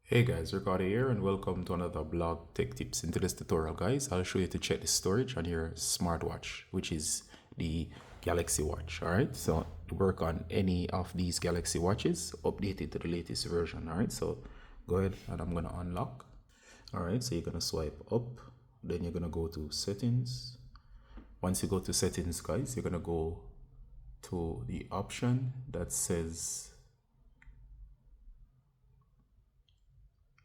Hey guys, Ricardo here and welcome to another blog tech tips. Into this tutorial guys, I'll show you to check the storage on your smartwatch, which is the Galaxy Watch. Alright, so to work on any of these Galaxy Watches, update it to the latest version. Alright, so go ahead and I'm gonna unlock. Alright, so you're gonna swipe up, then you're gonna go to settings. Once you go to settings guys, you're gonna go to the option that says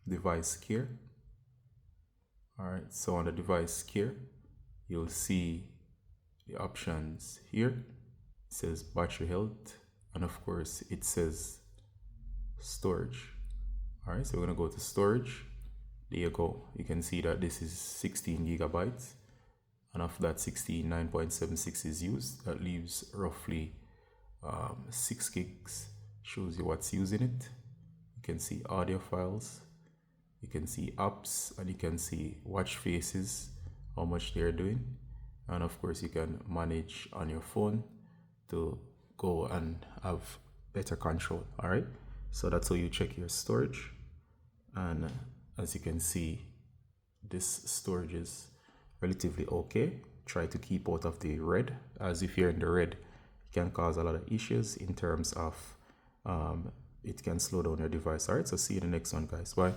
device care. Alright, so on the device care, you'll see the options here. It says battery health, and of course it says storage. Alright, so we're gonna go to storage. There you go. You can see that this is 16 gigabytes, and of that 16, 9.76 is used. That leaves roughly 6 gigs. Shows you what's using it. You can see audio files, you can see apps, and you can see watch faces, how much they're doing. And of course you can manage on your phone to go and have better control. All right, so that's how you check your storage. And as you can see, this storage is relatively okay. Try to keep out of the red, as if you're in the red, it can cause a lot of issues in terms of it can slow down your device. All right, so see you in the next one guys. Bye.